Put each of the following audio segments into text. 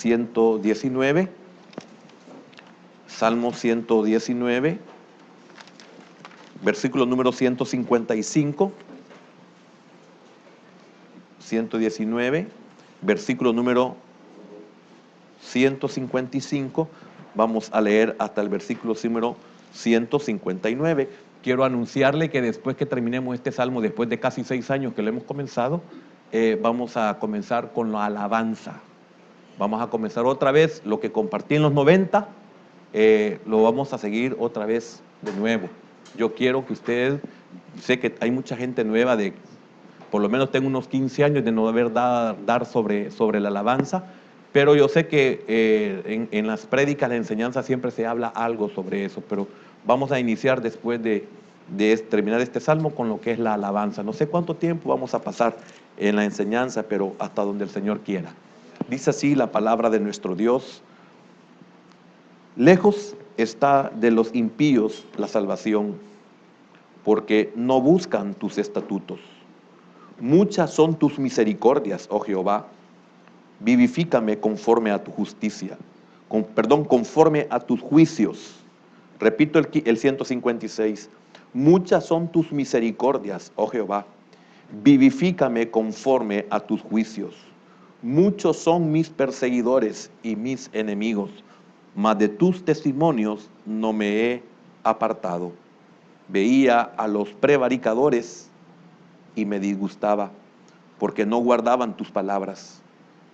119, Salmo 119, versículo número 155, 119, versículo número 155, vamos a leer hasta el versículo número 159. Quiero anunciarle que después que terminemos este salmo, después de casi 6 años que lo hemos comenzado, vamos a comenzar con la alabanza. Vamos a comenzar otra vez lo que compartí en los 90, lo vamos a seguir otra vez de nuevo. Yo quiero que usted, sé que hay mucha gente nueva, por lo menos tengo unos 15 años de no haber dar sobre la alabanza, pero yo sé que en las prédicas, la enseñanza siempre se habla algo sobre eso, pero vamos a iniciar después de terminar este salmo con lo que es la alabanza. No sé cuánto tiempo vamos a pasar en la enseñanza, pero hasta donde el Señor quiera. Dice así la palabra de nuestro Dios: lejos está de los impíos la salvación, porque no buscan tus estatutos. Muchas son tus misericordias, oh Jehová. Vivifícame conforme a tu justicia, conforme a tus juicios. Repito el 156. Muchas son tus misericordias, oh Jehová. Vivifícame conforme a tus juicios. Muchos son mis perseguidores y mis enemigos, mas de tus testimonios no me he apartado. Veía a los prevaricadores y me disgustaba, porque no guardaban tus palabras.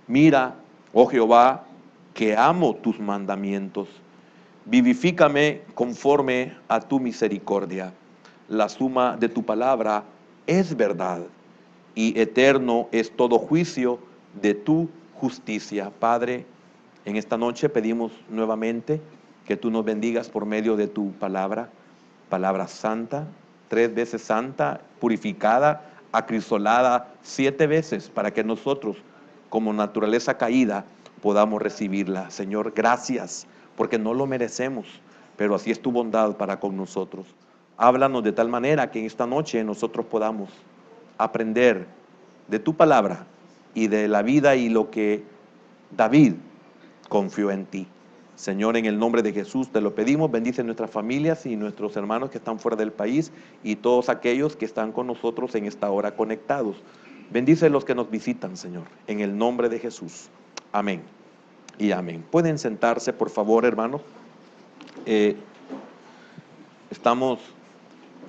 Mira, oh Jehová, que amo tus mandamientos. Vivifícame conforme a tu misericordia. La suma de tu palabra es verdad, y eterno es todo juicio de tu justicia. Padre, en esta noche pedimos nuevamente que tú nos bendigas por medio de tu palabra, palabra santa, 3 veces santa, purificada, acrisolada 7 veces, para que nosotros, como naturaleza caída, podamos recibirla. Señor, gracias, porque no lo merecemos, pero así es tu bondad para con nosotros. Háblanos de tal manera que en esta noche nosotros podamos aprender de tu palabra y de la vida y lo que David confió en ti. Señor, en el nombre de Jesús te lo pedimos. Bendice nuestras familias y nuestros hermanos que están fuera del país y todos aquellos que están con nosotros en esta hora conectados. Bendice los que nos visitan, Señor, en el nombre de Jesús. Amén y amén. Pueden sentarse, por favor, hermanos. Estamos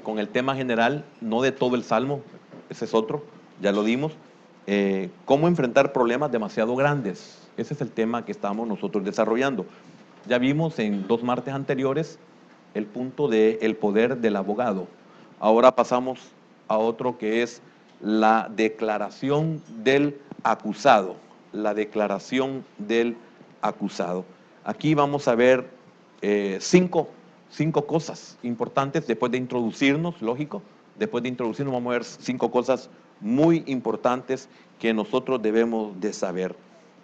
con el tema general, no de todo el Salmo, ese es otro, ya lo dimos. Cómo enfrentar problemas demasiado grandes. Ese es el tema que estamos nosotros desarrollando. Ya vimos en 2 martes anteriores el punto del poder del abogado. Ahora pasamos a otro que es la declaración del acusado. La declaración del acusado. Aquí vamos a ver 5 cosas importantes después de introducirnos, lógico. Después de introducirnos vamos a ver 5 cosas muy importantes que nosotros debemos de saber.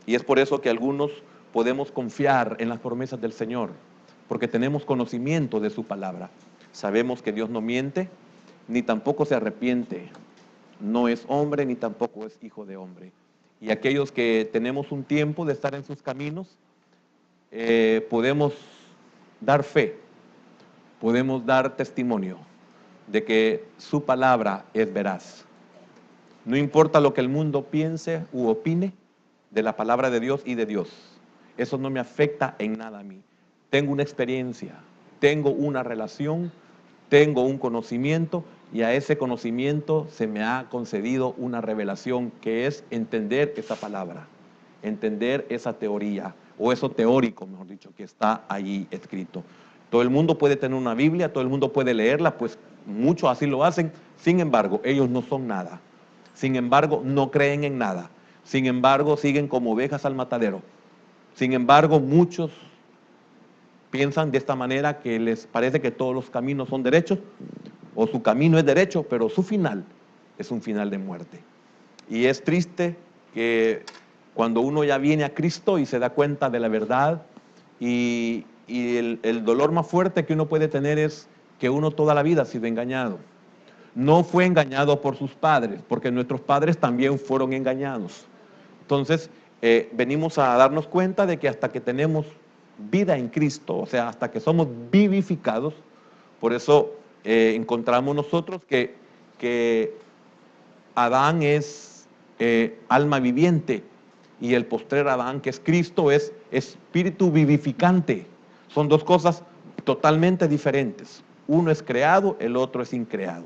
Y es por eso que algunos podemos confiar en las promesas del Señor, porque tenemos conocimiento de su palabra. Sabemos que Dios no miente, ni tampoco se arrepiente. No es hombre, ni tampoco es hijo de hombre. Y aquellos que tenemos un tiempo de estar en sus caminos, podemos dar fe, podemos dar testimonio de que su palabra es veraz. No importa lo que el mundo piense u opine de la palabra de Dios y de Dios. Eso no me afecta en nada a mí. Tengo una experiencia, tengo una relación, tengo un conocimiento, y a ese conocimiento se me ha concedido una revelación, que es entender esa palabra, entender esa teoría, o eso teórico, mejor dicho, que está allí escrito. Todo el mundo puede tener una Biblia, todo el mundo puede leerla, pues muchos así lo hacen. Sin embargo, ellos no son nada. Sin embargo, no creen en nada. Sin embargo, siguen como ovejas al matadero. Sin embargo, muchos piensan de esta manera, que les parece que todos los caminos son derechos, o su camino es derecho, pero su final es un final de muerte. Y es triste que cuando uno ya viene a Cristo y se da cuenta de la verdad, y el dolor más fuerte que uno puede tener es que uno toda la vida ha sido engañado. No fue engañado por sus padres, porque nuestros padres también fueron engañados. Entonces, venimos a darnos cuenta de que hasta que tenemos vida en Cristo, o sea, hasta que somos vivificados, por eso encontramos nosotros que Adán es alma viviente y el postrer Adán, que es Cristo, es espíritu vivificante. Son dos cosas totalmente diferentes. Uno es creado, el otro es increado.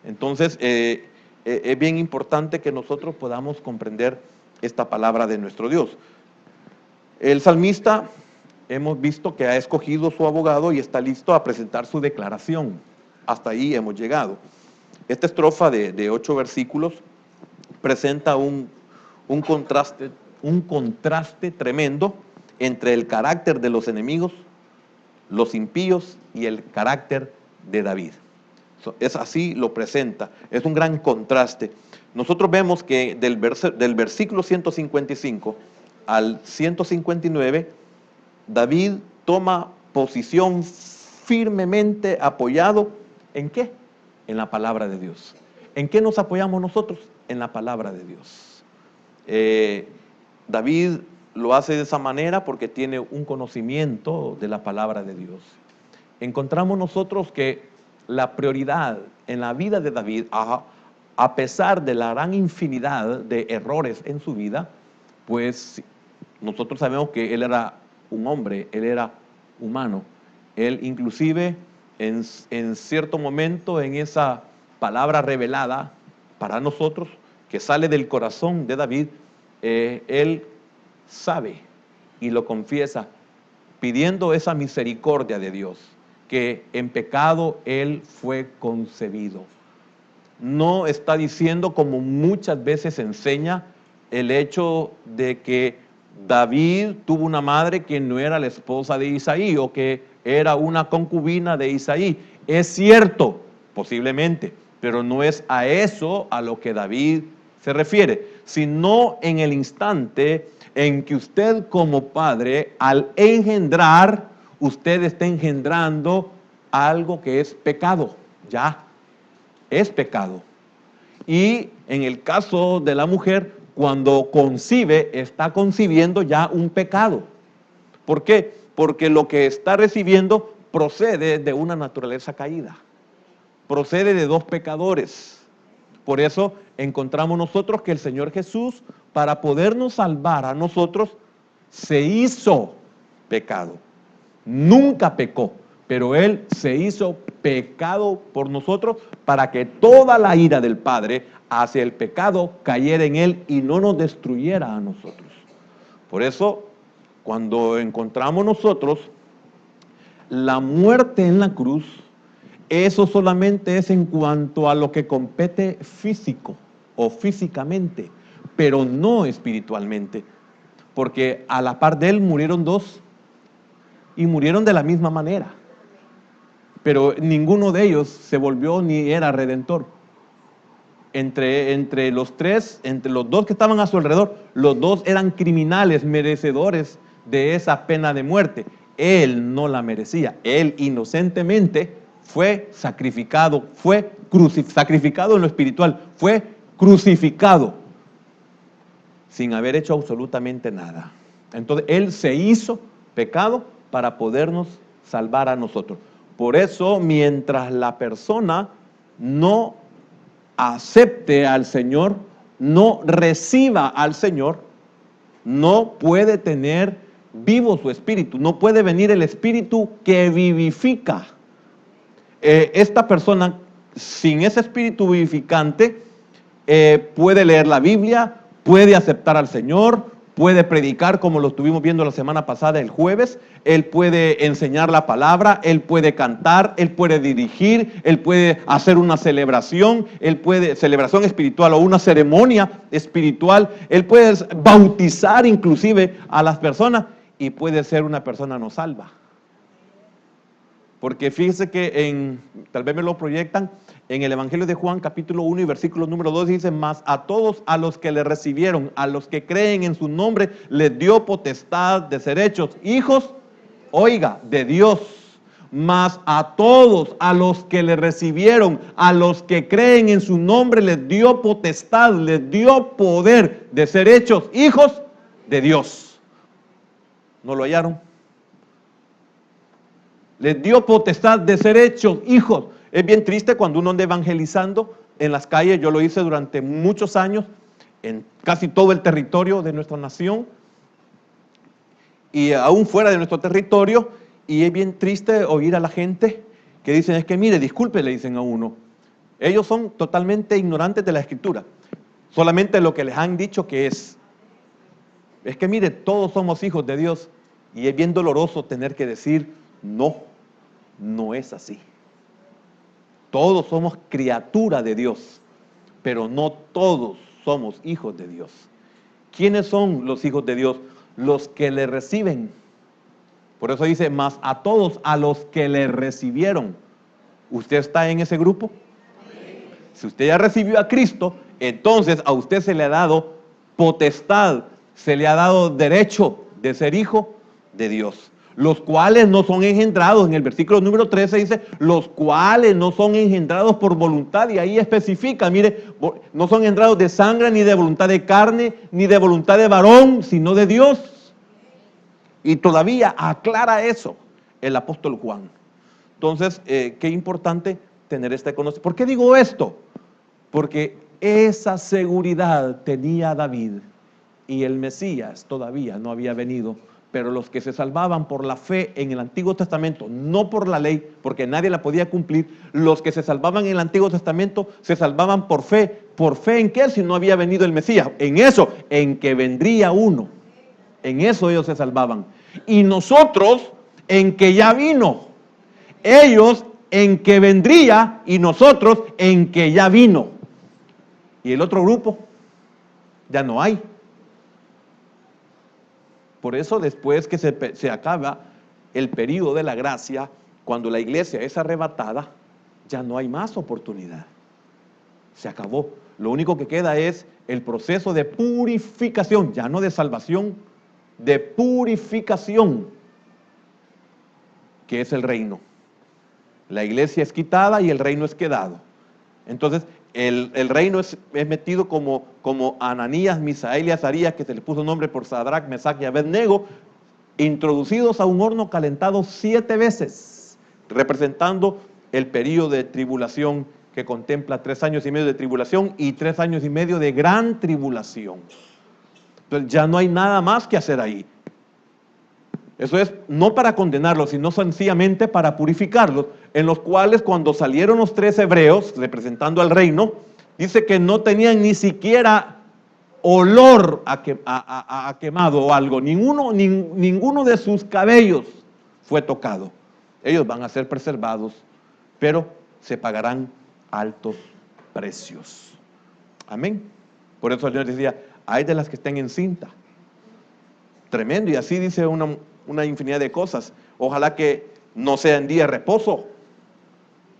Entonces, es bien importante que nosotros podamos comprender esta palabra de nuestro Dios. El salmista, hemos visto que ha escogido su abogado y está listo a presentar su declaración. Hasta ahí hemos llegado. Esta estrofa de 8 versículos presenta un contraste tremendo entre el carácter de los enemigos, los impíos y el carácter de David. Es así, lo presenta, es un gran contraste. Nosotros vemos que del versículo 155 al 159, David toma posición firmemente apoyado, ¿en qué? En la palabra de Dios. ¿En qué nos apoyamos nosotros? En la palabra de Dios. David lo hace de esa manera porque tiene un conocimiento de la palabra de Dios. Encontramos nosotros que la prioridad en la vida de David, a pesar de la gran infinidad de errores en su vida, pues nosotros sabemos que él era un hombre, él era humano. Él inclusive en cierto momento, en esa palabra revelada para nosotros, que sale del corazón de David, él sabe y lo confiesa, pidiendo esa misericordia de Dios, que en pecado él fue concebido. No está diciendo, como muchas veces enseña, el hecho de que David tuvo una madre que no era la esposa de Isaí o que era una concubina de Isaí. Es cierto, posiblemente, pero no es a eso a lo que David se refiere, sino en el instante en que usted como padre, al engendrar, usted está engendrando algo que es pecado, ya, es pecado. Y en el caso de la mujer, cuando concibe, está concibiendo ya un pecado. ¿Por qué? Porque lo que está recibiendo procede de una naturaleza caída, procede de dos pecadores. Por eso encontramos nosotros que el Señor Jesús, para podernos salvar a nosotros, se hizo pecado. Nunca pecó, pero Él se hizo pecado por nosotros para que toda la ira del Padre hacia el pecado cayera en Él y no nos destruyera a nosotros. Por eso, cuando encontramos nosotros la muerte en la cruz, eso solamente es en cuanto a lo que compete físico o físicamente, pero no espiritualmente, porque a la par de Él murieron dos y murieron de la misma manera, pero ninguno de ellos se volvió ni era redentor. Entre los tres, entre los dos que estaban a su alrededor, los dos eran criminales, merecedores de esa pena de muerte. Él no la merecía, él inocentemente fue sacrificado, sacrificado en lo espiritual, fue crucificado sin haber hecho absolutamente nada. Entonces él se hizo pecado para podernos salvar a nosotros. Por eso, mientras la persona no acepte al Señor, no reciba al Señor, no puede tener vivo su espíritu, no puede venir el espíritu que vivifica. Esta persona sin ese espíritu vivificante puede leer la Biblia, puede aceptar al Señor, puede predicar como lo estuvimos viendo la semana pasada, el jueves. Él puede enseñar la palabra, él puede cantar, él puede dirigir, él puede hacer una celebración, celebración espiritual o una ceremonia espiritual, él puede bautizar inclusive a las personas y puede ser una persona no salva. Porque fíjese que tal vez me lo proyectan, en el Evangelio de Juan capítulo 1 y versículo número 2 dice: mas a todos a los que le recibieron, a los que creen en su nombre, les dio potestad de ser hechos hijos, oiga, de Dios. Mas a todos a los que le recibieron, a los que creen en su nombre, les dio potestad, les dio poder de ser hechos hijos de Dios. ¿No lo hallaron? Les dio potestad de ser hechos hijos. Es bien triste cuando uno anda evangelizando en las calles. Yo lo hice durante muchos años en casi todo el territorio de nuestra nación y aún fuera de nuestro territorio, y es bien triste oír a la gente que dicen, es que mire, disculpe, le dicen a uno, ellos son totalmente ignorantes de la Escritura, solamente lo que les han dicho que es que mire, todos somos hijos de Dios, y es bien doloroso tener que decir, no es así. Todos somos criatura de Dios, pero no todos somos hijos de Dios. ¿Quiénes son los hijos de Dios? Los que le reciben. Por eso dice, más a todos, a los que le recibieron. ¿Usted está en ese grupo? Si usted ya recibió a Cristo, entonces a usted se le ha dado potestad, se le ha dado derecho de ser hijo de Dios. Los cuales no son engendrados, en el versículo número 13 dice, los cuales no son engendrados por voluntad, y ahí especifica, mire, no son engendrados de sangre, ni de voluntad de carne, ni de voluntad de varón, sino de Dios. Y todavía aclara eso el apóstol Juan. Entonces, qué importante tener este conocimiento. ¿Por qué digo esto? Porque esa seguridad tenía David, y el Mesías todavía no había venido. Pero los que se salvaban por la fe en el Antiguo Testamento, no por la ley, porque nadie la podía cumplir, los que se salvaban en el Antiguo Testamento se salvaban por fe. ¿Por fe en qué? Si no había venido el Mesías. En eso, en que vendría uno. En eso ellos se salvaban. Y nosotros, en que ya vino. Ellos, en que vendría, y nosotros, en que ya vino. Y el otro grupo, ya no hay. Por eso después que se acaba el período de la gracia, cuando la iglesia es arrebatada, ya no hay más oportunidad. Se acabó. Lo único que queda es el proceso de purificación, ya no de salvación, de purificación, que es el reino. La iglesia es quitada y el reino es quedado. Entonces, el reino es metido como Ananías, Misael y Azarías, que se le puso nombre por Sadrach, Mesach y Abednego, introducidos a un horno calentado 7 veces, representando el período de tribulación que contempla 3 años y medio de tribulación y 3 años y medio de gran tribulación. Entonces ya no hay nada más que hacer ahí. Eso es no para condenarlos, sino sencillamente para purificarlos, en los cuales cuando salieron los 3 hebreos, representando al reino, dice que no tenían ni siquiera olor a quemado o algo, ninguno de sus cabellos fue tocado. Ellos van a ser preservados, pero se pagarán altos precios. Amén. Por eso el Señor decía, hay de las que estén en cinta. Tremendo, y así dice una infinidad de cosas. Ojalá que no sea en día de reposo,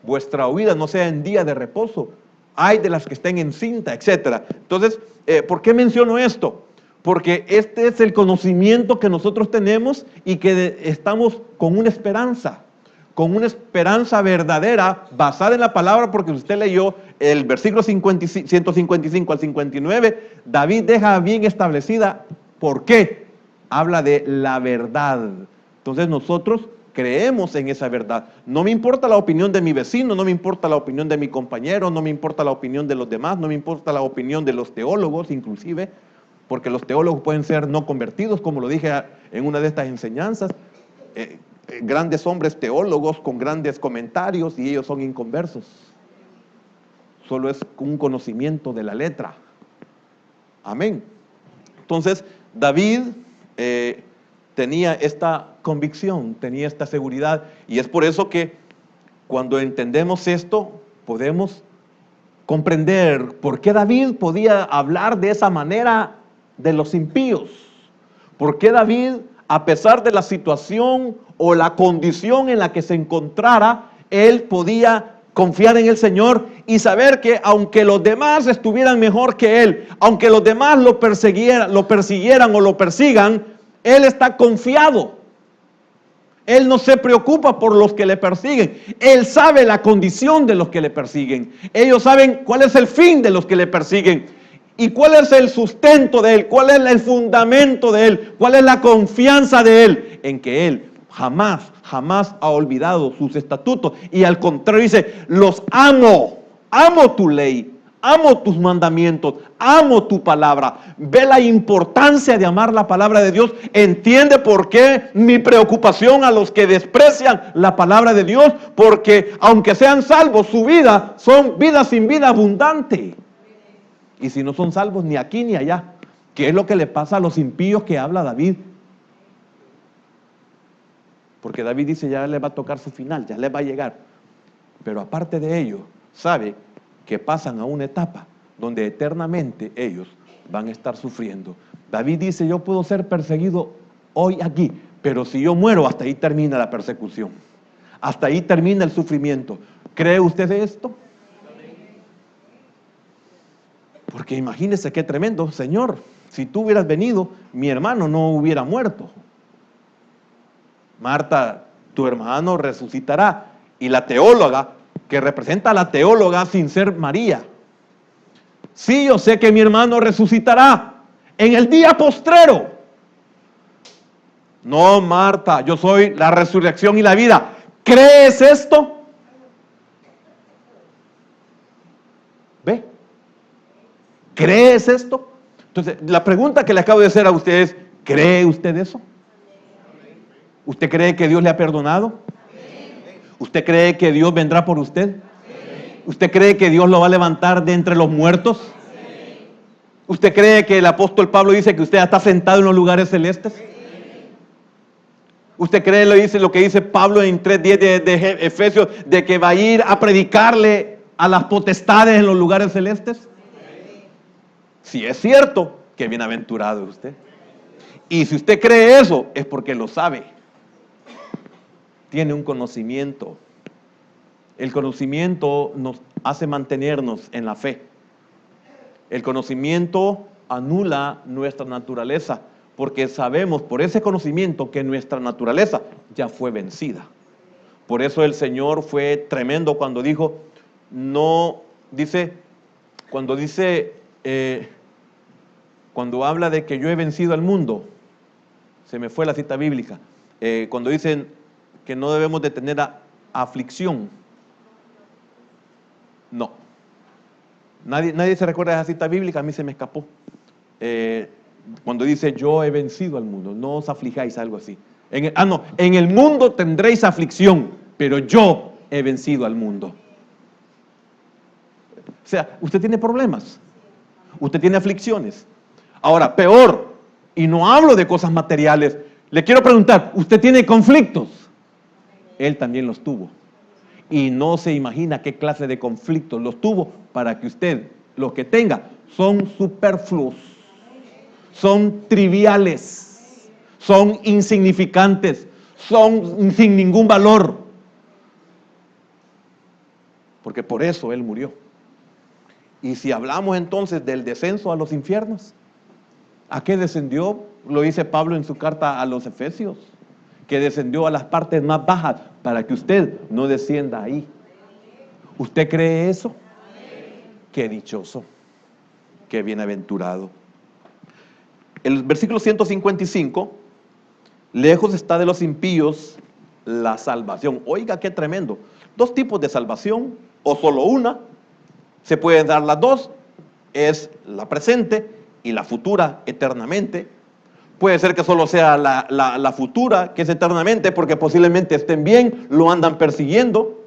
vuestra huida no sea en día de reposo, hay de las que estén en cinta, etc. Entonces, ¿por qué menciono esto? Porque este es el conocimiento que nosotros tenemos y que estamos con una esperanza verdadera, basada en la palabra, porque usted leyó el versículo 155 al 59, David deja bien establecida, ¿por qué? Habla de la verdad. Entonces nosotros creemos en esa verdad. No me importa la opinión de mi vecino, no me importa la opinión de mi compañero, no me importa la opinión de los demás, no me importa la opinión de los teólogos inclusive, porque los teólogos pueden ser no convertidos, como lo dije en una de estas enseñanzas, grandes hombres teólogos con grandes comentarios y ellos son inconversos. Solo es un conocimiento de la letra. Amén. Entonces, David tenía esta convicción, tenía esta seguridad, y es por eso que cuando entendemos esto, podemos comprender por qué David podía hablar de esa manera de los impíos. ¿Por qué David, a pesar de la situación o la condición en la que se encontrara, él podía confiar en el Señor y saber que aunque los demás estuvieran mejor que él, aunque los demás lo persiguieran o lo persigan, él está confiado? Él no se preocupa por los que le persiguen. Él sabe la condición de los que le persiguen. Ellos saben cuál es el fin de los que le persiguen. ¿Y cuál es el sustento de Él? ¿Cuál es el fundamento de Él? ¿Cuál es la confianza de Él? En que Él jamás ha olvidado sus estatutos. Y al contrario dice, los amo, amo tu ley, amo tus mandamientos, amo tu palabra. Ve la importancia de amar la palabra de Dios. Entiende por qué mi preocupación a los que desprecian la palabra de Dios. Porque aunque sean salvos, su vida son vidas sin vida abundante. Y si no son salvos ni aquí ni allá, ¿qué es lo que le pasa a los impíos que habla David? Porque David dice, ya le va a tocar su final, ya les va a llegar. Pero aparte de ello, sabe que pasan a una etapa donde eternamente ellos van a estar sufriendo. David dice, yo puedo ser perseguido hoy aquí, pero si yo muero, hasta ahí termina la persecución. Hasta ahí termina el sufrimiento. ¿Cree usted esto? Porque imagínese qué tremendo, Señor, si tú hubieras venido, mi hermano no hubiera muerto. Marta, tu hermano resucitará. Y la teóloga, que representa a la teóloga sin ser María. Sí, yo sé que mi hermano resucitará en el día postrero. No, Marta, yo soy la resurrección y la vida. ¿Crees esto? ¿Ve? ¿Crees esto? Entonces, la pregunta que le acabo de hacer a usted es, ¿cree usted eso? ¿Usted cree que Dios le ha perdonado? ¿Usted cree que Dios vendrá por usted? ¿Usted cree que Dios lo va a levantar de entre los muertos? ¿Usted cree que el apóstol Pablo dice que usted está sentado en los lugares celestes? ¿Usted cree lo que dice Pablo en 3:10 de Efesios, de que va a ir a predicarle a las potestades en los lugares celestes? Si es cierto, qué bienaventurado es usted. Y si usted cree eso, es porque lo sabe. Tiene un conocimiento. El conocimiento nos hace mantenernos en la fe. El conocimiento anula nuestra naturaleza, porque sabemos por ese conocimiento que nuestra naturaleza ya fue vencida. Por eso el Señor fue tremendo cuando dijo, cuando habla de que yo he vencido al mundo, se me fue la cita bíblica, cuando dicen que no debemos de tener aflicción. No. Nadie se recuerda de esa cita bíblica, a mí se me escapó. Cuando dice yo he vencido al mundo, no os aflijáis, algo así. En el mundo tendréis aflicción, pero yo he vencido al mundo. O sea, usted tiene problemas, usted tiene aflicciones. Ahora, peor, y no hablo de cosas materiales, le quiero preguntar, ¿usted tiene conflictos? Él también los tuvo. Y no se imagina qué clase de conflictos los tuvo para que usted, los que tenga, son superfluos, son triviales, son insignificantes, son sin ningún valor. Porque por eso Él murió. Y si hablamos entonces del descenso a los infiernos, ¿a qué descendió? Lo dice Pablo en su carta a los Efesios, que descendió a las partes más bajas para que usted no descienda ahí. ¿Usted cree eso? Qué dichoso, qué bienaventurado. El versículo 155, lejos está de los impíos la salvación. Oiga, qué tremendo. Dos tipos de salvación, o solo una, se pueden dar las dos, es la presente y la futura eternamente. Puede ser que solo sea la futura, que es eternamente, porque posiblemente estén bien, lo andan persiguiendo.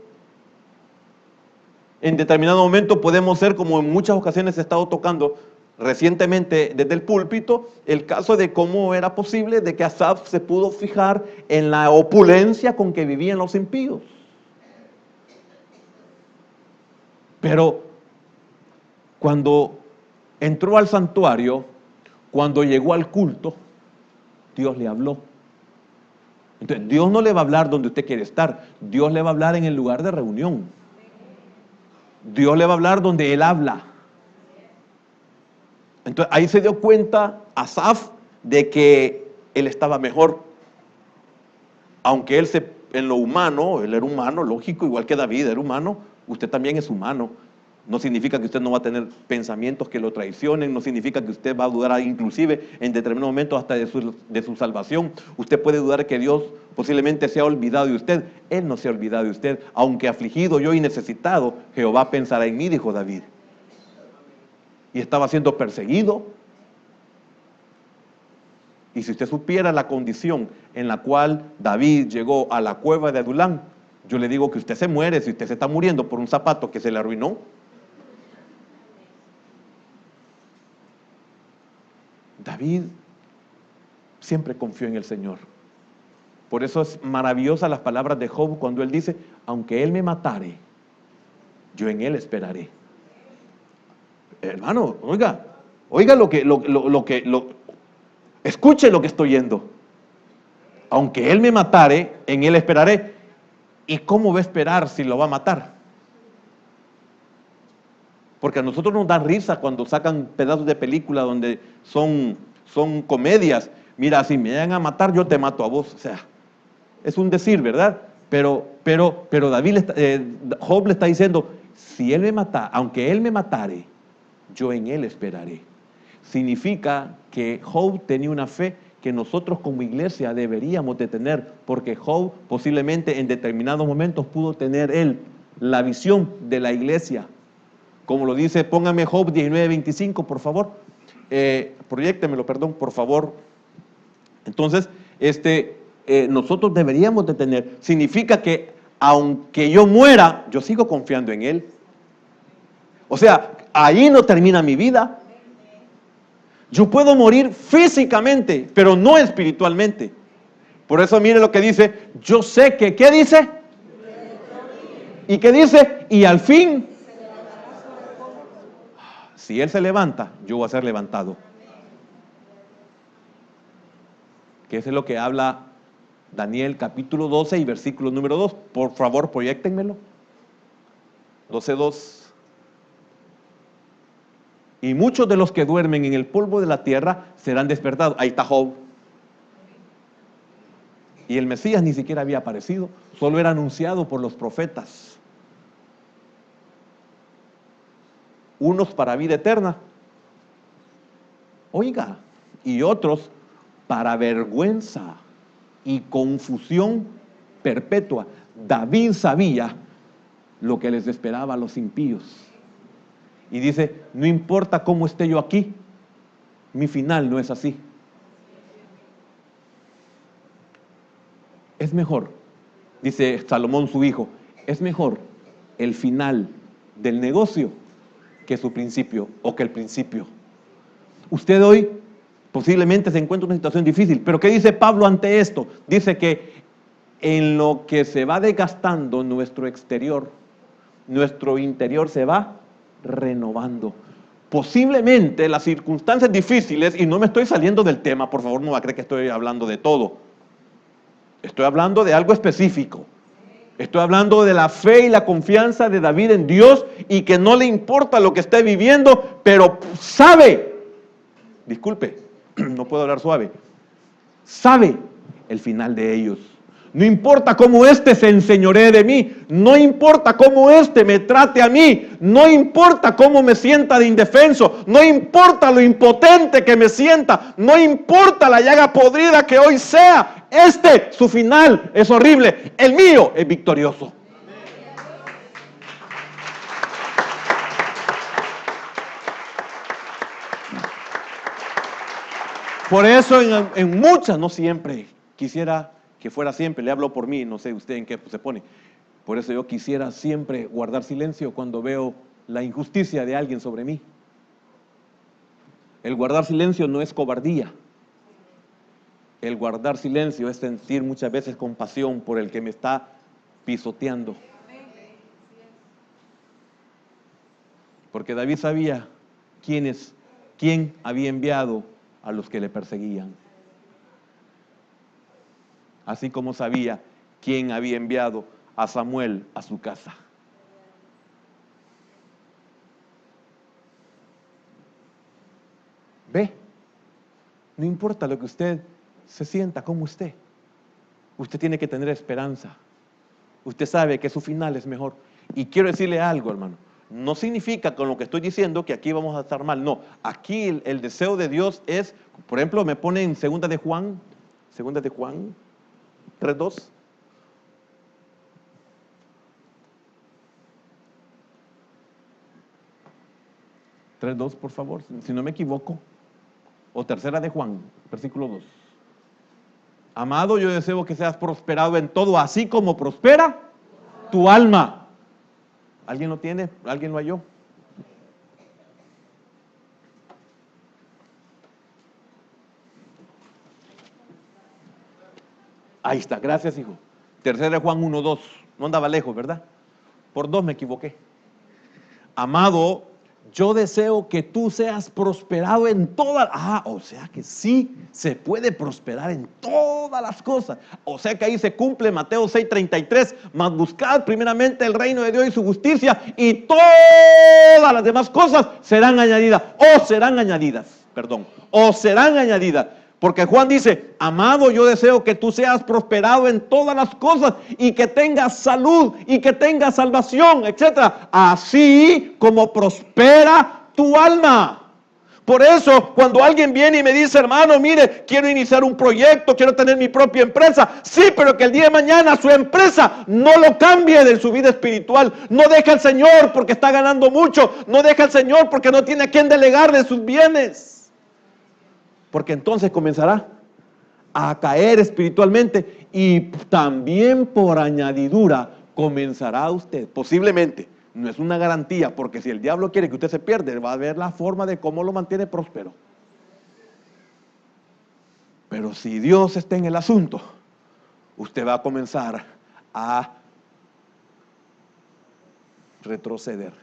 En determinado momento podemos ser, como en muchas ocasiones he estado tocando recientemente desde el púlpito, el caso de cómo era posible de que Asaf se pudo fijar en la opulencia con que vivían los impíos. Pero cuando entró al santuario, cuando llegó al culto, Dios le habló. Entonces, Dios no le va a hablar donde usted quiere estar. Dios le va a hablar en el lugar de reunión. Dios le va a hablar donde Él habla. Entonces, ahí se dio cuenta Asaf de que él estaba mejor. Aunque en lo humano, él era humano, lógico, igual que David era humano, usted también es humano. No significa que usted no va a tener pensamientos que lo traicionen, no significa que usted va a dudar inclusive en determinados momentos hasta de su salvación. Usted puede dudar que Dios posiblemente se ha olvidado de usted. Él no se ha olvidado de usted. Aunque afligido yo y necesitado, Jehová pensará en mí, dijo David. Y estaba siendo perseguido. Y si usted supiera la condición en la cual David llegó a la cueva de Adulán, yo le digo que usted se muere si usted se está muriendo por un zapato que se le arruinó. David siempre confió en el Señor. Por eso es maravillosa las palabras de Job cuando él dice, aunque él me matare, yo en él esperaré. Hermano, oiga escuche lo que estoy yendo. Aunque él me matare, en él esperaré. ¿Y cómo va a esperar si lo va a matar? Porque a nosotros nos da risa cuando sacan pedazos de película donde son comedias. Mira, si me llegan a matar, yo te mato a vos. O sea, es un decir, ¿verdad? Pero Job le está diciendo, si él me mata, aunque él me matare, yo en él esperaré. Significa que Job tenía una fe que nosotros como iglesia deberíamos de tener, porque Job posiblemente en determinados momentos pudo tener él la visión de la iglesia. Como lo dice, póngame Job 19:25, por favor. Proyéctemelo, perdón, por favor. Entonces, nosotros deberíamos de tener, significa que aunque yo muera, yo sigo confiando en Él. O sea, ahí no termina mi vida. Yo puedo morir físicamente, pero no espiritualmente. Por eso mire lo que dice, yo sé que, ¿qué dice? ¿Y qué dice? Y al fin, si Él se levanta, yo voy a ser levantado. Que eso es lo que habla Daniel capítulo 12 y versículo número 2. Por favor, proyéctenmelo. 12:2. Y muchos de los que duermen en el polvo de la tierra serán despertados. Ahí está Job. Y el Mesías ni siquiera había aparecido, solo era anunciado por los profetas. Unos para vida eterna, oiga, y otros para vergüenza y confusión perpetua. David sabía lo que les esperaba a los impíos. Y dice, no importa cómo esté yo aquí, mi final no es así. Es mejor, dice Salomón su hijo, es mejor el final del negocio que su principio o que el principio. Usted hoy posiblemente se encuentra en una situación difícil, pero ¿qué dice Pablo ante esto? Dice que en lo que se va desgastando nuestro exterior, nuestro interior se va renovando. Posiblemente las circunstancias difíciles, y no me estoy saliendo del tema, por favor no va a creer que estoy hablando de todo. Estoy hablando de algo específico. Estoy hablando de la fe y la confianza de David en Dios y que no le importa lo que esté viviendo, pero sabe, disculpe, no puedo hablar suave, sabe el final de ellos. No importa cómo éste se enseñoree de mí, no importa cómo éste me trate a mí, no importa cómo me sienta de indefenso, no importa lo impotente que me sienta, no importa la llaga podrida que hoy sea, su final es horrible, el mío es victorioso. Por eso en muchas, no siempre, quisiera que fuera siempre, le hablo por mí, no sé usted en qué se pone. Por eso yo quisiera siempre guardar silencio cuando veo la injusticia de alguien sobre mí. El guardar silencio no es cobardía. El guardar silencio es sentir muchas veces compasión por el que me está pisoteando. Porque David sabía quién había enviado a los que le perseguían. Así como sabía quién había enviado a Samuel a su casa. ¿Ve? No importa lo que usted se sienta como usted tiene que tener esperanza. Usted sabe que su final es mejor. Y quiero decirle algo, hermano. No significa con lo que estoy diciendo que aquí vamos a estar mal. No, aquí el deseo de Dios es, por ejemplo, me pone en segunda de Juan 3:2. Por favor, si no me equivoco. O tercera de Juan, versículo 2. Amado, yo deseo que seas prosperado en todo, así como prospera tu alma. ¿Alguien lo tiene? ¿Alguien lo halló? Ahí está, gracias, hijo. Tercera de Juan 1:2. No andaba lejos, ¿verdad? Por 2 me equivoqué. Amado, yo deseo que tú seas prosperado en todas. O sea que sí se puede prosperar en todas las cosas. O sea que ahí se cumple Mateo 6:33. Mas buscad primeramente el reino de Dios y su justicia, y todas las demás cosas serán añadidas. O serán añadidas. Porque Juan dice, amado, yo deseo que tú seas prosperado en todas las cosas y que tengas salud y que tengas salvación, etcétera, así como prospera tu alma. Por eso, cuando alguien viene y me dice, hermano, mire, quiero iniciar un proyecto, quiero tener mi propia empresa. Sí, pero que el día de mañana su empresa no lo cambie de su vida espiritual. No deje al Señor porque está ganando mucho. No deje al Señor porque no tiene a quien delegar de sus bienes. Porque entonces comenzará a caer espiritualmente y también por añadidura comenzará usted, posiblemente, no es una garantía, porque si el diablo quiere que usted se pierda, va a ver la forma de cómo lo mantiene próspero. Pero si Dios está en el asunto, usted va a comenzar a retroceder,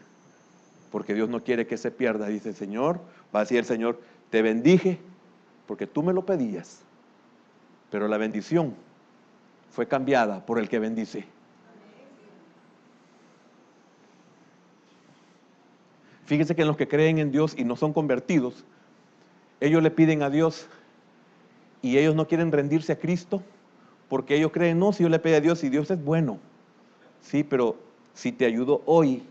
porque Dios no quiere que se pierda. Dice el Señor, va a decir el Señor, te bendije porque tú me lo pedías, pero la bendición fue cambiada por el que bendice. Fíjense que los que creen en Dios y no son convertidos, ellos le piden a Dios y ellos no quieren rendirse a Cristo porque ellos creen, no, si yo le pido a Dios y Dios es bueno. Sí, pero si te ayudo hoy,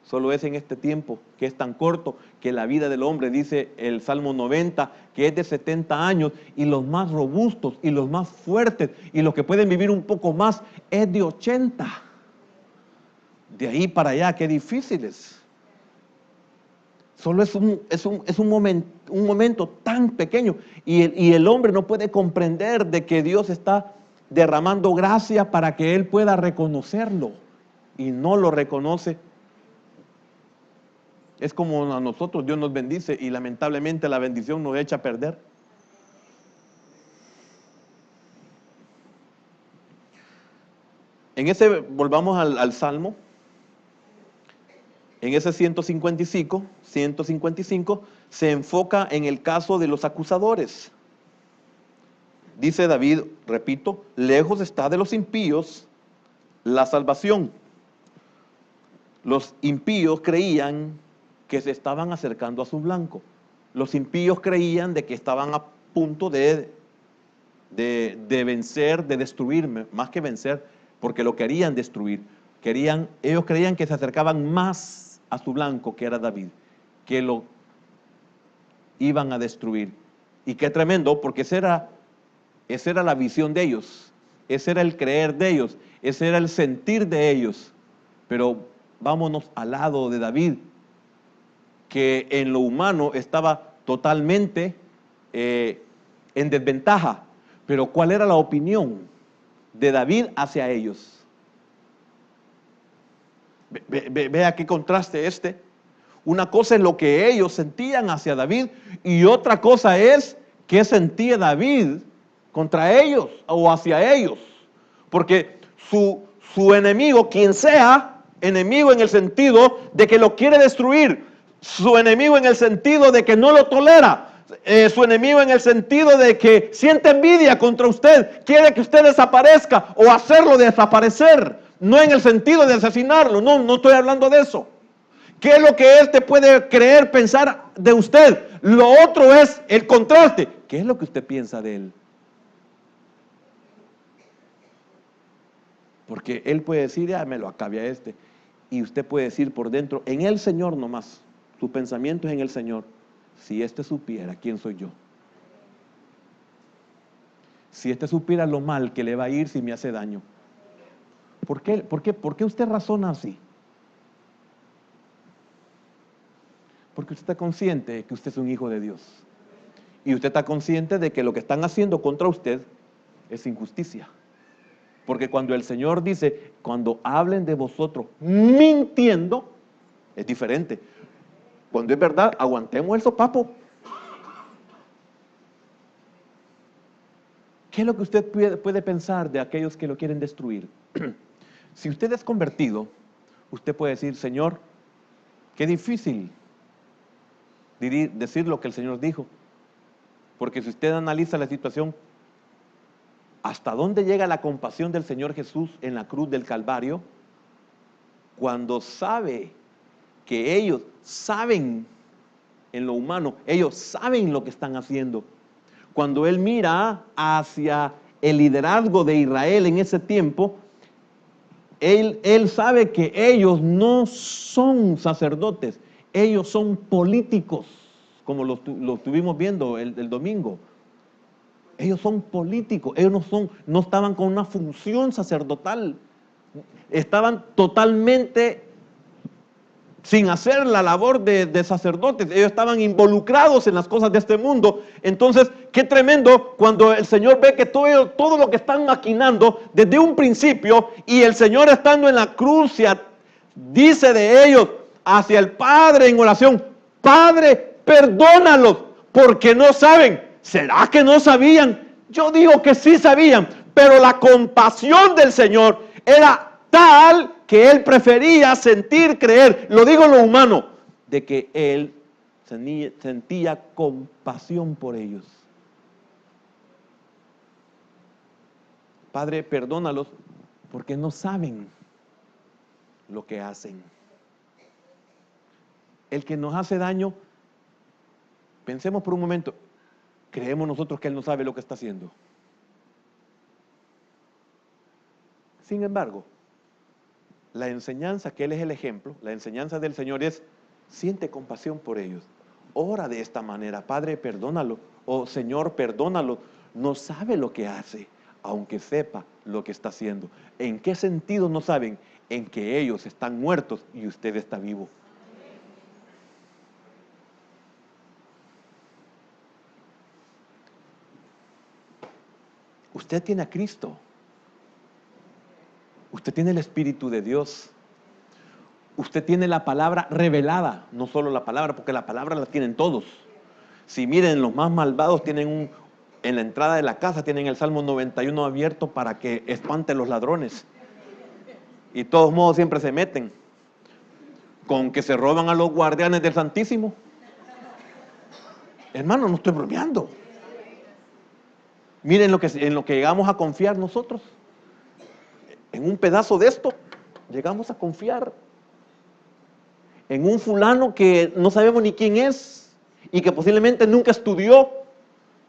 solo es en este tiempo que es tan corto que la vida del hombre, dice el Salmo 90, que es de 70 años, y los más robustos y los más fuertes y los que pueden vivir un poco más es de 80. De ahí para allá, qué difíciles. Solo es un momento tan pequeño y el hombre no puede comprender de que Dios está derramando gracia para que él pueda reconocerlo y no lo reconoce. Es como a nosotros Dios nos bendice y lamentablemente la bendición nos echa a perder. Volvamos al Salmo. En ese 155 se enfoca en el caso de los acusadores. Dice David, repito, lejos está de los impíos la salvación. Los impíos creían que se estaban acercando a su blanco. Los impíos creían de que estaban a punto de vencer, de destruir, más que vencer, porque lo querían destruir. Ellos creían que se acercaban más a su blanco, que era David, que lo iban a destruir. Y qué tremendo, porque esa era la visión de ellos, ese era el creer de ellos, ese era el sentir de ellos. Pero vámonos al lado de David, que en lo humano estaba totalmente en desventaja. Pero ¿cuál era la opinión de David hacia ellos? Vea qué contraste este. Una cosa es lo que ellos sentían hacia David y otra cosa es qué sentía David contra ellos o hacia ellos. Porque su enemigo, quien sea, enemigo en el sentido de que lo quiere destruir, su enemigo en el sentido de que no lo tolera, su enemigo en el sentido de que siente envidia contra usted, quiere que usted desaparezca o hacerlo desaparecer, no en el sentido de asesinarlo, no estoy hablando de eso. ¿Qué es lo que él te puede creer, pensar de usted? Lo otro es el contraste. ¿Qué es lo que usted piensa de él? Porque él puede decir, me lo acabé a este. Y usted puede decir por dentro, en el Señor nomás, su pensamiento es en el Señor. Si este supiera quién soy yo. Si este supiera lo mal que le va a ir si me hace daño. ¿Por qué usted razona así? Porque usted está consciente de que usted es un hijo de Dios. Y usted está consciente de que lo que están haciendo contra usted es injusticia. Porque cuando el Señor dice, cuando hablen de vosotros mintiendo, es diferente. Cuando es verdad, aguantemos el sopapo. ¿Qué es lo que usted puede pensar de aquellos que lo quieren destruir? Si usted es convertido, usted puede decir, Señor, qué difícil decir lo que el Señor dijo. Porque si usted analiza la situación, ¿hasta dónde llega la compasión del Señor Jesús en la cruz del Calvario? Cuando sabe que ellos saben en lo humano, ellos saben lo que están haciendo. Cuando Él mira hacia el liderazgo de Israel en ese tiempo, Él sabe que ellos no son sacerdotes, ellos son políticos, como lo estuvimos viendo el domingo. Ellos son políticos, ellos no estaban con una función sacerdotal, estaban totalmente sin hacer la labor de sacerdotes, ellos estaban involucrados en las cosas de este mundo. Entonces, qué tremendo cuando el Señor ve que todo lo que están maquinando desde un principio, y el Señor estando en la cruz dice de ellos hacia el Padre en oración, Padre, perdónalos, porque no saben. ¿Será que no sabían? Yo digo que sí sabían, pero la compasión del Señor era tal que Él prefería creer, lo digo en lo humano, de que Él sentía compasión por ellos. Padre, perdónalos porque no saben lo que hacen. El que nos hace daño, pensemos por un momento, ¿creemos nosotros que Él no sabe lo que está haciendo? Sin embargo, la enseñanza, que Él es el ejemplo, la enseñanza del Señor es, siente compasión por ellos. Ora de esta manera, Padre, perdónalo, o Señor, perdónalo. No sabe lo que hace, aunque sepa lo que está haciendo. ¿En qué sentido no saben? En que ellos están muertos y usted está vivo. Usted tiene a Cristo. Usted tiene el Espíritu de Dios. Usted tiene la palabra revelada, no solo la palabra, porque la palabra la tienen todos. Si miren, los más malvados tienen en la entrada de la casa tienen el Salmo 91 abierto para que espante los ladrones. Y de todos modos siempre se meten. Con que se roban a los guardianes del Santísimo. Hermano, no estoy bromeando. Miren en lo que llegamos a confiar nosotros. En un pedazo de esto llegamos a confiar. En un fulano que no sabemos ni quién es y que posiblemente nunca estudió,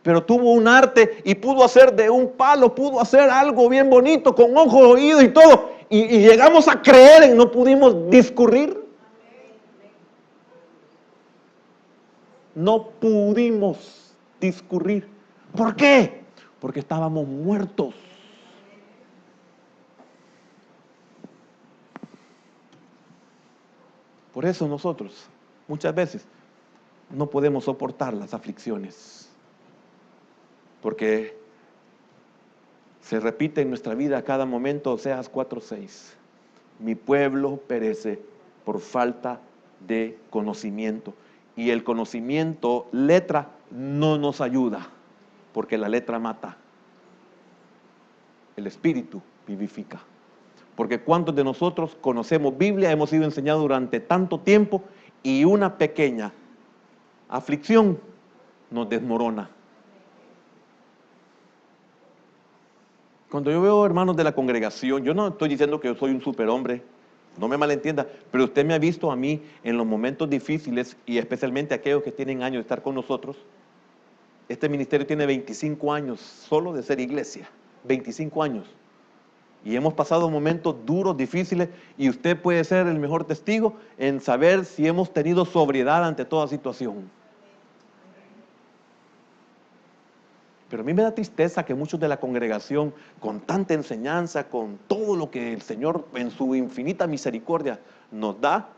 pero tuvo un arte y pudo hacer de un palo, pudo hacer algo bien bonito con ojos, oídos y todo, y llegamos a creer y no pudimos discurrir. No pudimos discurrir. ¿Por qué? Porque estábamos muertos. Por eso nosotros muchas veces no podemos soportar las aflicciones, porque se repite en nuestra vida a cada momento. Oseas 4:6, mi pueblo perece por falta de conocimiento. Y el conocimiento, letra, no nos ayuda, porque la letra mata. El espíritu vivifica. Porque ¿cuántos de nosotros conocemos Biblia, hemos sido enseñados durante tanto tiempo y una pequeña aflicción nos desmorona? Cuando yo veo hermanos de la congregación, yo no estoy diciendo que yo soy un superhombre, no me malentienda, pero usted me ha visto a mí en los momentos difíciles y especialmente aquellos que tienen años de estar con nosotros. Este ministerio tiene 25 años solo de ser iglesia, 25 años. Y hemos pasado momentos duros, difíciles, y usted puede ser el mejor testigo en saber si hemos tenido sobriedad ante toda situación. Pero a mí me da tristeza que muchos de la congregación, con tanta enseñanza, con todo lo que el Señor en su infinita misericordia nos da,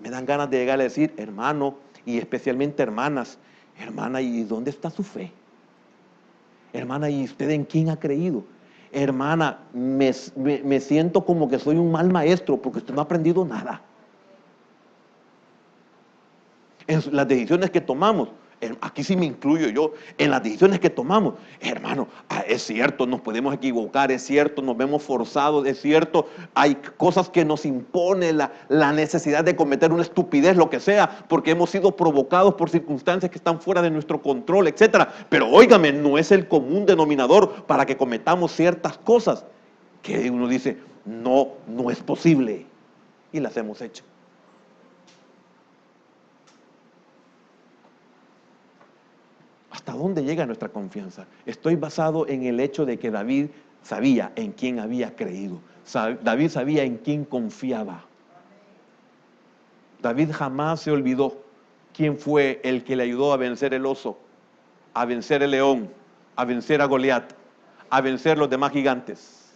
me dan ganas de llegar a decir, hermano, y especialmente hermanas, hermana, ¿y dónde está su fe? Hermana, ¿y usted en quién ha creído? Hermana, me siento como que soy un mal maestro porque usted no ha aprendido nada. En las decisiones que tomamos, aquí sí me incluyo yo, en las decisiones que tomamos, hermano, es cierto, nos podemos equivocar, es cierto, nos vemos forzados, es cierto, hay cosas que nos impone la necesidad de cometer una estupidez, lo que sea, porque hemos sido provocados por circunstancias que están fuera de nuestro control, etcétera. Pero óigame, no es el común denominador para que cometamos ciertas cosas que uno dice, no es posible, y las hemos hecho. ¿Hasta dónde llega nuestra confianza? Estoy basado en el hecho de que David sabía en quién había creído. David sabía en quién confiaba. David jamás se olvidó quién fue el que le ayudó a vencer el oso, a vencer el león, a vencer a Goliat, a vencer los demás gigantes.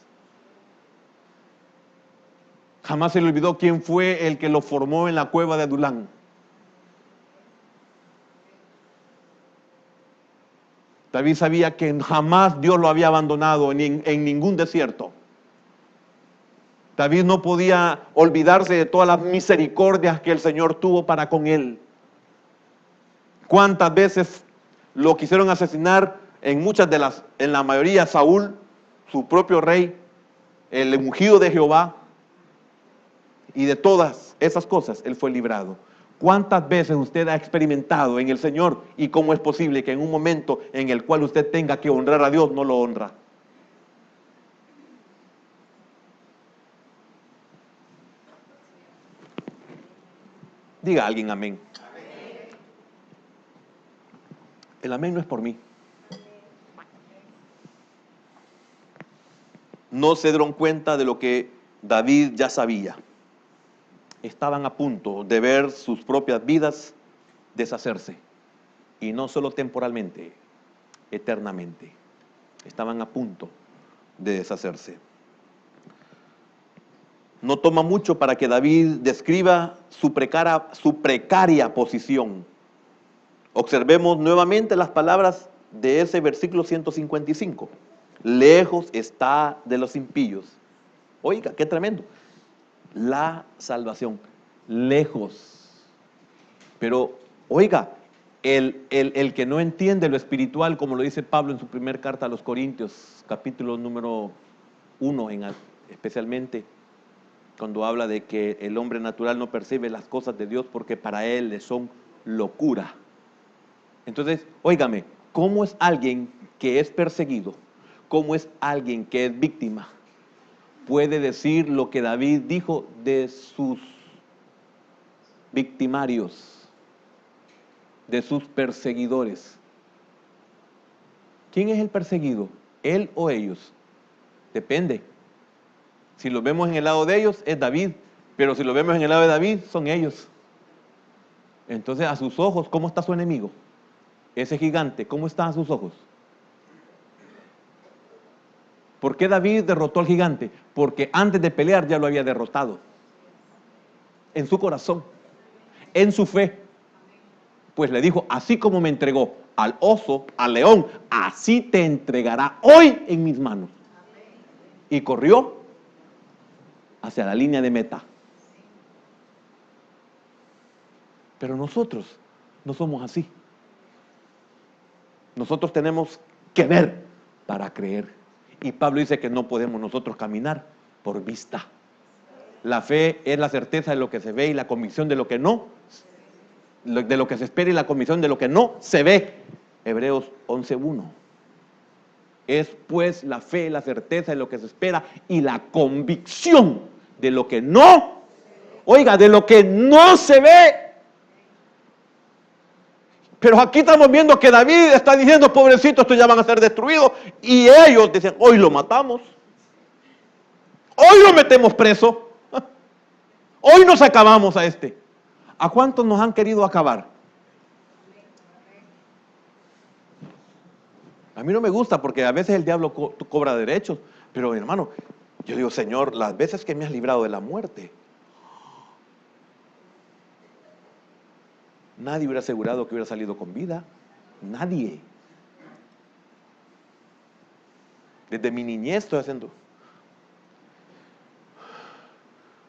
Jamás se le olvidó quién fue el que lo formó en la cueva de Adulán. David sabía que jamás Dios lo había abandonado en ningún desierto. David no podía olvidarse de todas las misericordias que el Señor tuvo para con él. ¿Cuántas veces lo quisieron asesinar? En la mayoría Saúl, su propio rey, el ungido de Jehová, y de todas esas cosas él fue librado. ¿Cuántas veces usted ha experimentado en el Señor y cómo es posible que en un momento en el cual usted tenga que honrar a Dios no lo honra? Diga a alguien amén. El amén no es por mí. No se dieron cuenta de lo que David ya sabía. Estaban a punto de ver sus propias vidas deshacerse. Y no solo temporalmente, eternamente. Estaban a punto de deshacerse. No toma mucho para que David describa su precaria posición. Observemos nuevamente las palabras de ese versículo 155. Lejos está de los impíos. Oiga, qué tremendo. La salvación, lejos. Pero, oiga, el que no entiende lo espiritual, como lo dice Pablo en su primera carta a los Corintios, capítulo número 1, especialmente, cuando habla de que el hombre natural no percibe las cosas de Dios porque para él le son locura. Entonces, óigame, ¿cómo es alguien que es perseguido? ¿Cómo es alguien que es víctima? Puede decir lo que David dijo de sus victimarios, de sus perseguidores. ¿Quién es el perseguido? ¿Él o ellos? Depende. Si lo vemos en el lado de ellos, es David. Pero si lo vemos en el lado de David, son ellos. Entonces, a sus ojos, ¿cómo está su enemigo? Ese gigante, ¿cómo está a sus ojos? ¿Por qué David derrotó al gigante? Porque antes de pelear ya lo había derrotado. En su corazón, en su fe. Pues le dijo, así como me entregó al oso, al león, así te entregará hoy en mis manos. Y corrió hacia la línea de meta. Pero nosotros no somos así. Nosotros tenemos que ver para creer. Y Pablo dice que no podemos nosotros caminar por vista. La fe es la certeza de lo que se ve y la convicción de lo que no, de lo que se espera y la convicción de lo que no se ve. Hebreos 11:1. Es pues la fe, la certeza de lo que se espera y la convicción de lo que no, oiga, de lo que no se ve. Pero aquí estamos viendo que David está diciendo, pobrecitos, estos ya van a ser destruidos. Y ellos dicen, hoy lo matamos. Hoy lo metemos preso. Hoy nos acabamos a este. ¿A cuántos nos han querido acabar? A mí no me gusta porque a veces el diablo cobra derechos. Pero hermano, yo digo, Señor, las veces que me has librado de la muerte, nadie hubiera asegurado que hubiera salido con vida. Nadie. Desde mi niñez estoy haciendo.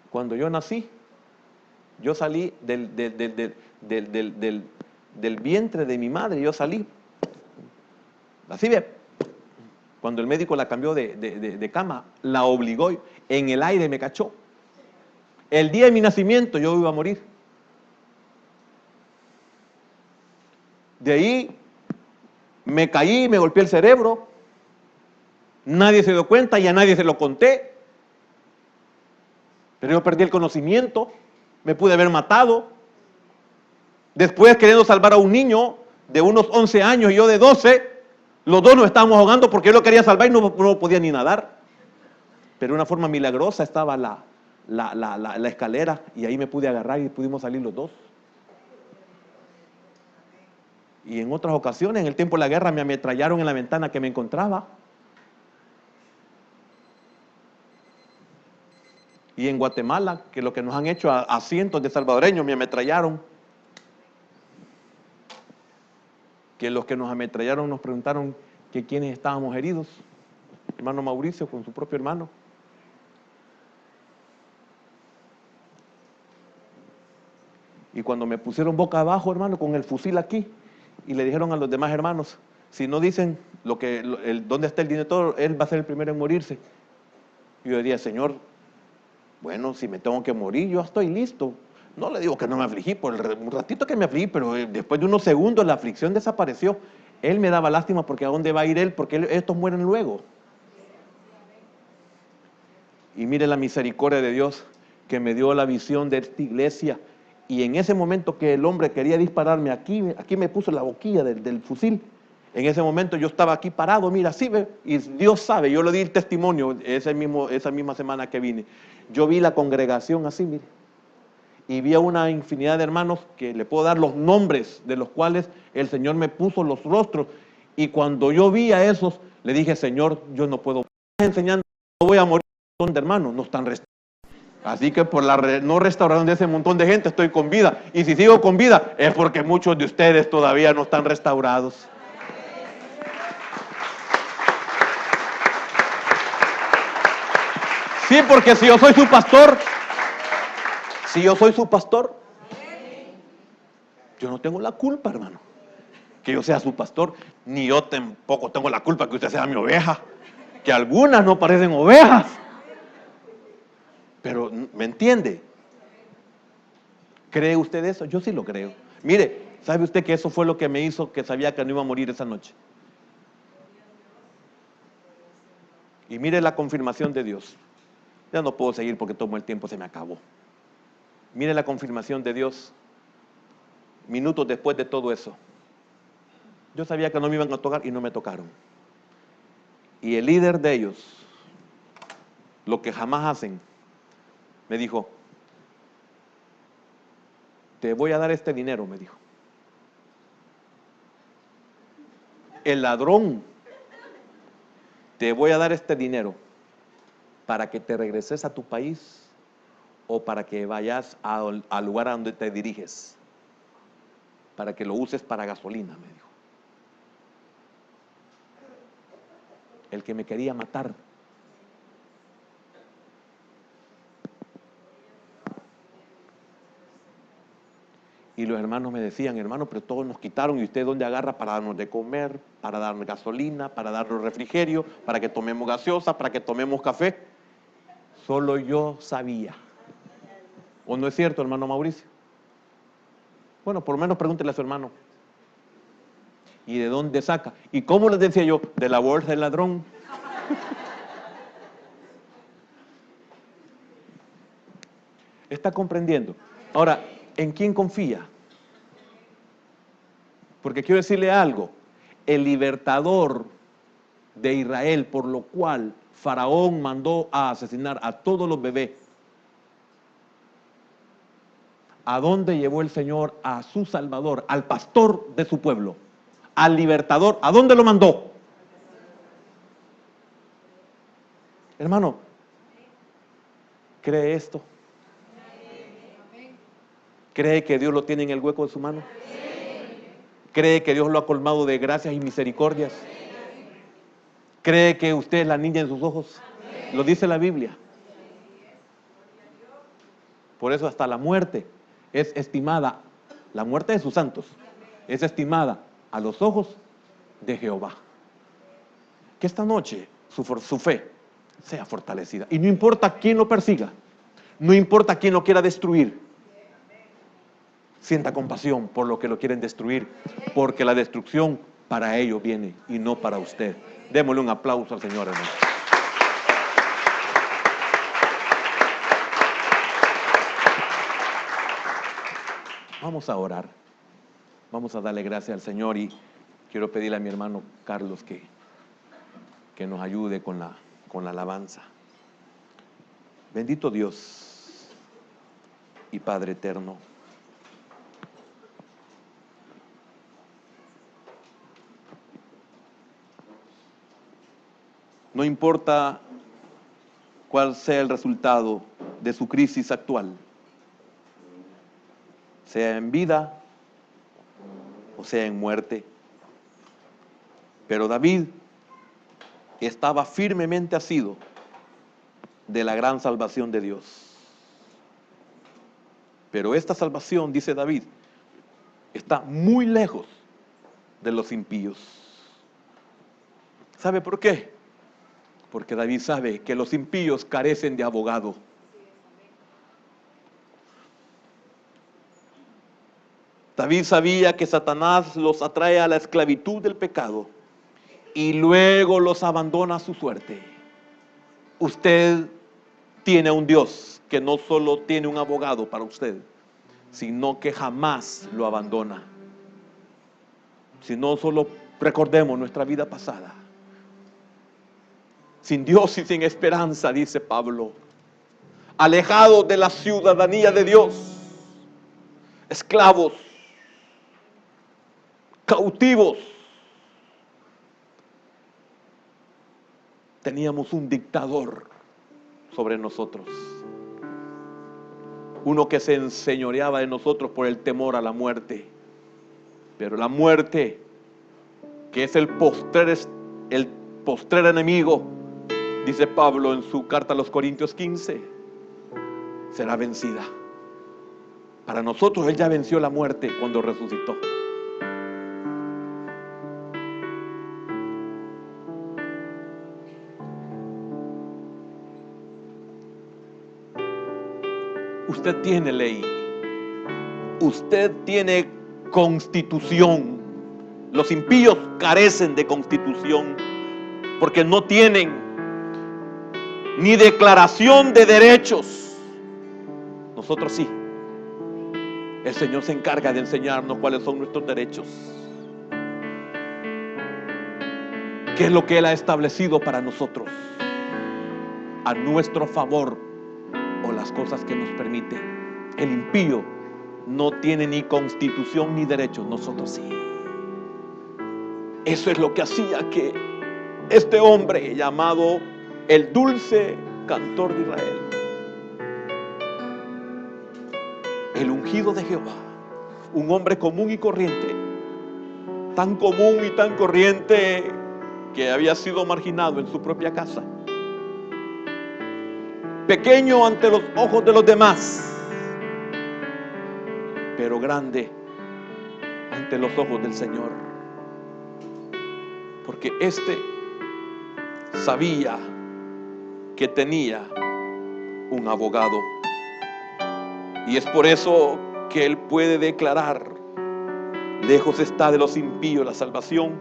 Cuando yo nací, yo salí del vientre de mi madre, yo salí. Así ve. Cuando el médico la cambió de cama, la obligó, en el aire me cachó. El día de mi nacimiento yo iba a morir. De ahí me caí, me golpeé el cerebro. Nadie se dio cuenta y a nadie se lo conté. Pero yo perdí el conocimiento, me pude haber matado. Después, queriendo salvar a un niño de unos 11 años y yo de 12, los dos nos estábamos ahogando porque yo lo quería salvar y no podía ni nadar. Pero de una forma milagrosa estaba la escalera y ahí me pude agarrar y pudimos salir los dos. Y en otras ocasiones, en el tiempo de la guerra, me ametrallaron en la ventana que me encontraba. Y en Guatemala, que lo que nos han hecho a cientos de salvadoreños, me ametrallaron. Que los que nos ametrallaron nos preguntaron que quiénes estábamos heridos. Hermano Mauricio con su propio hermano. Y cuando me pusieron boca abajo, hermano, con el fusil aquí, y le dijeron a los demás hermanos, si no dicen dónde está el dinero, él va a ser el primero en morirse. Y yo diría, Señor, bueno, si me tengo que morir, yo estoy listo. No le digo que no me afligí, por un ratito que me afligí, pero después de unos segundos la aflicción desapareció. Él me daba lástima porque ¿a dónde va a ir él? Porque estos mueren luego. Y mire la misericordia de Dios que me dio la visión de esta iglesia. Y en ese momento que el hombre quería dispararme, aquí me puso la boquilla del fusil. En ese momento yo estaba aquí parado, mira, así ve, y Dios sabe, yo le di el testimonio esa misma semana que vine. Yo vi la congregación así, mire, y vi a una infinidad de hermanos que le puedo dar los nombres de los cuales el Señor me puso los rostros. Y cuando yo vi a esos, le dije, Señor, yo no puedo enseñando, no voy a morir, un montón de hermanos, no están restaurados. Así que por la no restauración de ese montón de gente estoy con vida. Y si sigo con vida es porque muchos de ustedes todavía no están restaurados. Sí, porque si yo soy su pastor, yo no tengo la culpa, hermano, que yo sea su pastor, ni yo tampoco tengo la culpa que usted sea mi oveja, que algunas no parecen ovejas, pero ¿me entiende? ¿Cree usted eso? Yo sí lo creo. Mire, ¿sabe usted que eso fue lo que me hizo que sabía que no iba a morir esa noche? Y mire la confirmación de Dios. Ya no puedo seguir porque todo el tiempo se me acabó. Mire la confirmación de Dios minutos después de todo eso. Yo sabía que no me iban a tocar y no me tocaron. Y el líder de ellos, lo que jamás hacen, me dijo, te voy a dar este dinero, me dijo. El ladrón, te voy a dar este dinero para que te regreses a tu país o para que vayas al lugar a donde te diriges, para que lo uses para gasolina, me dijo. El que me quería matar. Y los hermanos me decían, hermano, pero todos nos quitaron, ¿y usted dónde agarra para darnos de comer, para darnos gasolina, para darnos refrigerio, para que tomemos gaseosa, para que tomemos café? Solo yo sabía. ¿O no es cierto, hermano Mauricio? Bueno, por lo menos pregúntele a su hermano. ¿Y de dónde saca? ¿Y cómo les decía yo? De la bolsa del ladrón. ¿Está comprendiendo? Ahora, ¿en quién confía? Porque quiero decirle algo. El libertador de Israel, por lo cual Faraón mandó a asesinar a todos los bebés. ¿A dónde llevó el Señor a su Salvador, al pastor de su pueblo, al libertador? ¿A dónde lo mandó? Hermano, ¿cree esto? ¿Cree que Dios lo tiene en el hueco de su mano? ¿Cree que Dios lo ha colmado de gracias y misericordias? ¿Cree que usted es la niña en sus ojos? Lo dice la Biblia. Por eso hasta la muerte es estimada, la muerte de sus santos, es estimada a los ojos de Jehová. Que esta noche su fe sea fortalecida. Y no importa quién lo persiga, no importa quién lo quiera destruir, sienta compasión por lo que lo quieren destruir, porque la destrucción para ellos viene y no para usted. Démosle un aplauso al Señor, hermano. Vamos a orar. Vamos a darle gracias al Señor y quiero pedirle a mi hermano Carlos que nos ayude con la alabanza. Bendito Dios y Padre eterno. No importa cuál sea el resultado de su crisis actual, sea en vida o sea en muerte. Pero David estaba firmemente asido de la gran salvación de Dios. Pero esta salvación, dice David, está muy lejos de los impíos. ¿Sabe por qué? Porque David sabe que los impíos carecen de abogado. David sabía que Satanás los atrae a la esclavitud del pecado y luego los abandona a su suerte. Usted tiene un Dios que no solo tiene un abogado para usted, sino que jamás lo abandona. Si no, solo recordemos nuestra vida pasada. Sin Dios y sin esperanza, dice Pablo, alejados de la ciudadanía de Dios, esclavos, cautivos. Teníamos un dictador sobre nosotros, uno que se enseñoreaba de nosotros por el temor a la muerte. Pero la muerte, que es el postrer enemigo, dice Pablo en su carta a los Corintios 15, será vencida. Para nosotros Él ya venció la muerte cuando resucitó. Usted tiene ley, usted tiene constitución. Los impíos carecen de constitución porque no tienen ni declaración de derechos. Nosotros sí. El Señor se encarga de enseñarnos cuáles son nuestros derechos, qué es lo que Él ha establecido para nosotros, a nuestro favor, o las cosas que nos permite. El impío no tiene ni constitución ni derechos, nosotros sí. Eso es lo que hacía que este hombre llamado el dulce cantor de Israel, el ungido de Jehová, un hombre común y corriente, tan común y tan corriente que había sido marginado en su propia casa, pequeño ante los ojos de los demás, pero grande ante los ojos del Señor, porque éste sabía que tenía un abogado, y es por eso que él puede declarar: lejos está de los impíos la salvación,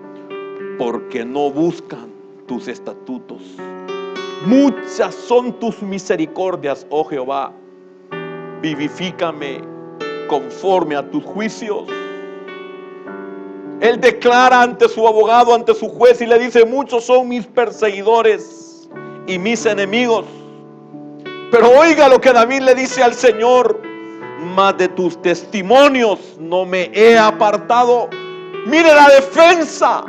porque no buscan tus estatutos. Muchas son tus misericordias, oh Jehová, vivifícame conforme a tus juicios. Él declara ante su abogado, ante su juez, y le dice: muchos son mis perseguidores y mis enemigos. Pero oiga lo que David le dice al Señor: mas de tus testimonios no me he apartado. Mire la defensa.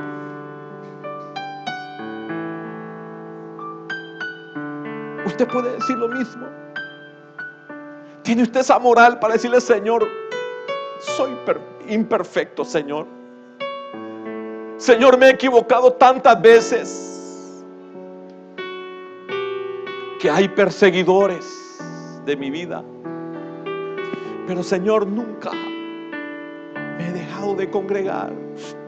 Usted puede decir lo mismo. ¿Tiene usted esa moral para decirle: Señor, soy imperfecto, Señor? Señor, me he equivocado tantas veces que hay perseguidores de mi vida. Pero Señor, nunca me he dejado de congregar.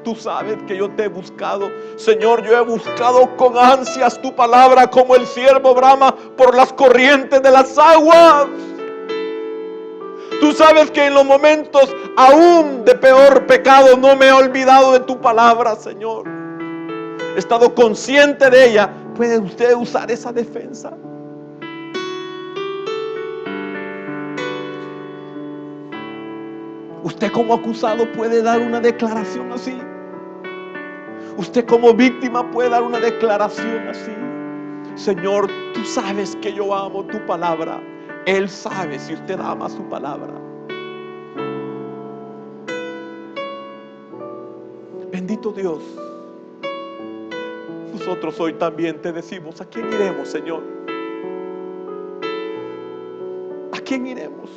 Tú sabes que yo te he buscado. Señor, yo he buscado con ansias tu palabra, como el ciervo brama por las corrientes de las aguas. Tú sabes que en los momentos aún de peor pecado no me he olvidado de tu palabra, Señor. He estado consciente de ella. ¿Puede usted usar esa defensa? Usted como acusado puede dar una declaración así. Usted como víctima puede dar una declaración así. Señor, tú sabes que yo amo tu palabra. Él sabe si usted ama su palabra. Bendito Dios. Nosotros hoy también te decimos: ¿a quién iremos, Señor? ¿A quién iremos?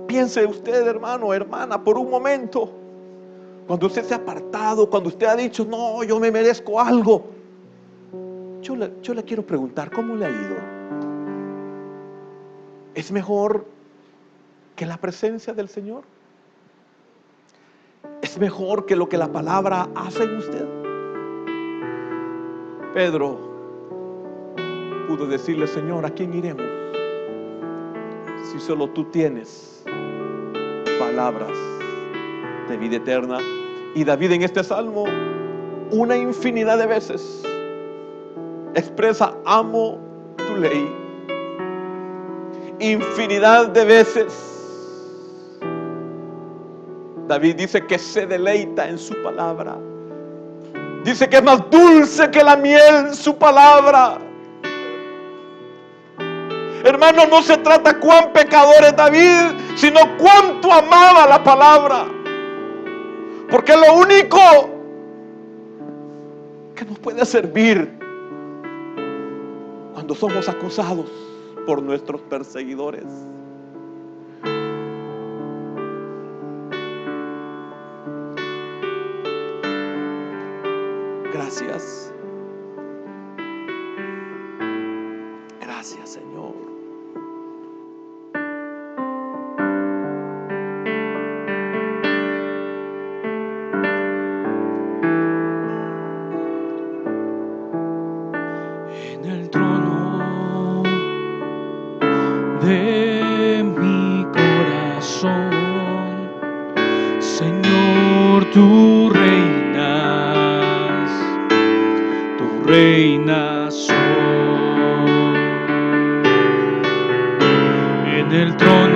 Piense usted, hermano, hermana, por un momento. Cuando usted se ha apartado, cuando usted ha dicho: no, yo me merezco algo. Yo le quiero preguntar: ¿cómo le ha ido? ¿Es mejor que la presencia del Señor? ¿Es mejor que lo que la palabra hace en usted? Pedro pudo decirle: Señor, ¿a quién iremos? Si solo tú tienes palabras de vida eterna. Y David en este salmo, una infinidad de veces, expresa: amo tu ley. Infinidad de veces David dice que se deleita en su palabra. Dice que es más dulce que la miel su palabra. Hermano, no se trata cuán pecador es David, sino cuánto amaba la palabra. Porque lo único que nos puede servir cuando somos acusados por nuestros perseguidores. Gracias. Gracias, Señor. En el trono de mi corazón, Señor, tú reinas hoy. En el trono